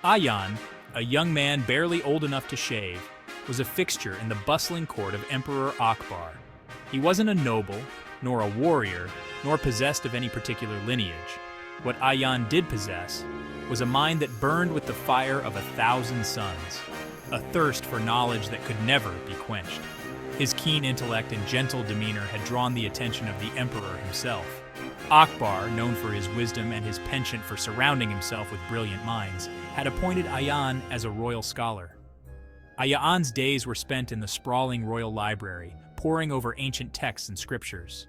Ayaan, a young man barely old enough to shave, was a fixture in the bustling court of Emperor Akbar. He wasn't a noble, nor a warrior, nor possessed of any particular lineage. What Ayaan did possess was a mind that burned with the fire of 1,000 suns, a thirst for knowledge that could never be quenched. His keen intellect and gentle demeanor had drawn the attention of the emperor himself. Akbar, known for his wisdom and his penchant for surrounding himself with brilliant minds, had appointed Ayaan as a royal scholar. Ayaan's days were spent in the sprawling royal library, poring over ancient texts and scriptures.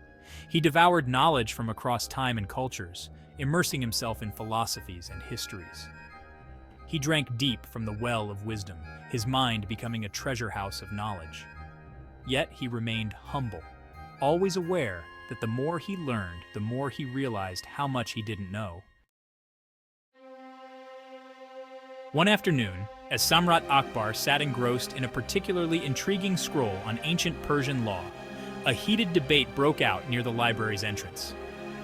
He devoured knowledge from across time and cultures, immersing himself in philosophies and histories. He drank deep from the well of wisdom, his mind becoming a treasure house of knowledge. Yet he remained humble, always aware that the more he learned, the more he realized how much he didn't know. One afternoon, as Samrat Akbar sat engrossed in a particularly intriguing scroll on ancient Persian law, a heated debate broke out near the library's entrance.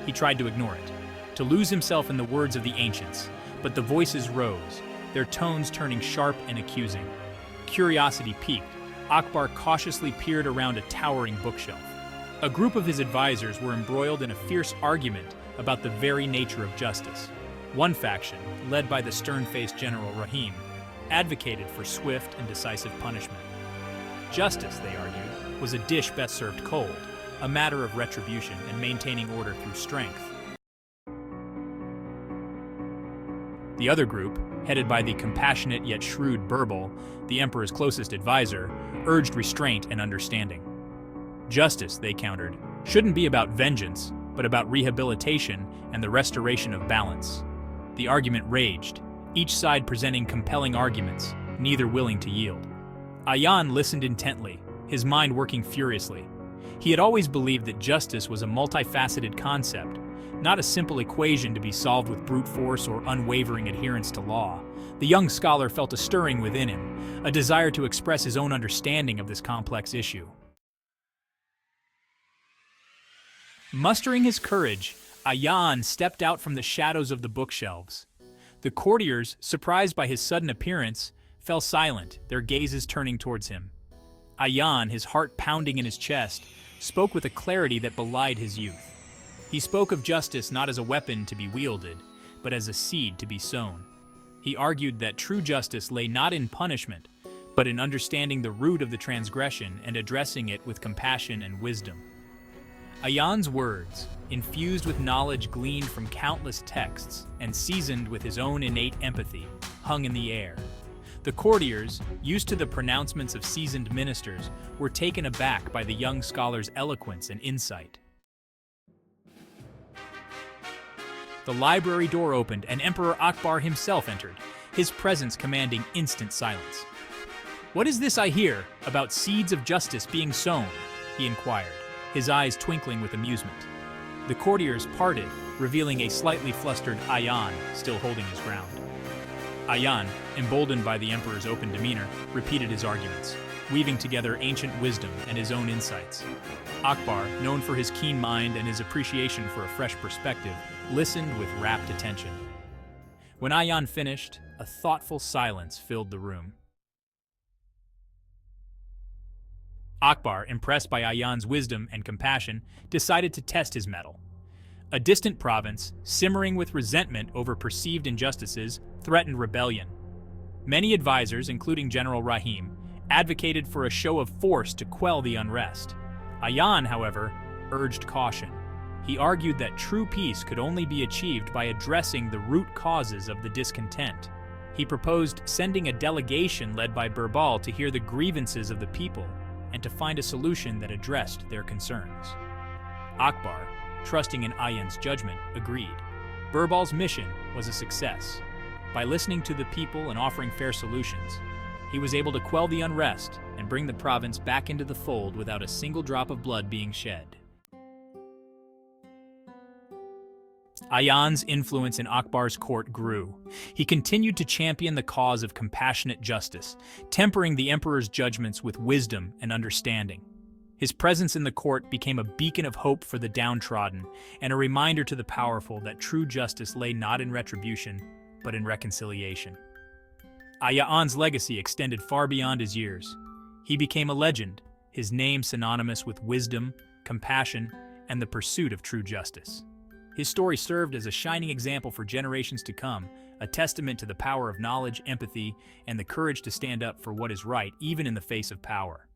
He tried to ignore it, to lose himself in the words of the ancients, but the voices rose, their tones turning sharp and accusing. Curiosity piqued, Akbar cautiously peered around a towering bookshelf. A group of his advisors were embroiled in a fierce argument about the very nature of justice. One faction, led by the stern-faced General Rahim, advocated for swift and decisive punishment. Justice, they argued, was a dish best served cold, a matter of retribution and maintaining order through strength. The other group, headed by the compassionate yet shrewd Birbal, the emperor's closest advisor, urged restraint and understanding. Justice, they countered, shouldn't be about vengeance, but about rehabilitation and the restoration of balance. The argument raged, each side presenting compelling arguments, neither willing to yield. Ayaan listened intently, his mind working furiously. He had always believed that justice was a multifaceted concept, not a simple equation to be solved with brute force or unwavering adherence to law. The young scholar felt a stirring within him, a desire to express his own understanding of this complex issue. Mustering his courage, Ayaan stepped out from the shadows of the bookshelves. The courtiers, surprised by his sudden appearance, fell silent, their gazes turning towards him. Ayaan, his heart pounding in his chest, spoke with a clarity that belied his youth. He spoke of justice not as a weapon to be wielded, but as a seed to be sown. He argued that true justice lay not in punishment, but in understanding the root of the transgression and addressing it with compassion and wisdom. Ayaan's words, infused with knowledge gleaned from countless texts and seasoned with his own innate empathy, hung in the air. The courtiers, used to the pronouncements of seasoned ministers, were taken aback by the young scholar's eloquence and insight. The library door opened and Emperor Akbar himself entered, his presence commanding instant silence. "What is this I hear about seeds of justice being sown?" he inquired, his eyes twinkling with amusement. The courtiers parted, revealing a slightly flustered Ayaan still holding his ground. Ayaan, emboldened by the emperor's open demeanor, repeated his arguments, weaving together ancient wisdom and his own insights. Akbar, known for his keen mind and his appreciation for a fresh perspective, listened with rapt attention. When Ayaan finished, a thoughtful silence filled the room. Akbar, impressed by Ayaan's wisdom and compassion, decided to test his mettle. A distant province, simmering with resentment over perceived injustices, threatened rebellion. Many advisors, including General Rahim, advocated for a show of force to quell the unrest. Ayaan, however, urged caution. He argued that true peace could only be achieved by addressing the root causes of the discontent. He proposed sending a delegation led by Birbal to hear the grievances of the people and to find a solution that addressed their concerns. Akbar, trusting in Ayaan's judgment, agreed. Birbal's mission was a success. By listening to the people and offering fair solutions, he was able to quell the unrest and bring the province back into the fold without a single drop of blood being shed. Ayaan's influence in Akbar's court grew. He continued to champion the cause of compassionate justice, tempering the emperor's judgments with wisdom and understanding. His presence in the court became a beacon of hope for the downtrodden and a reminder to the powerful that true justice lay not in retribution, but in reconciliation. Ayaan's legacy extended far beyond his years. He became a legend, his name synonymous with wisdom, compassion, and the pursuit of true justice. His story served as a shining example for generations to come, a testament to the power of knowledge, empathy, and the courage to stand up for what is right, even in the face of power.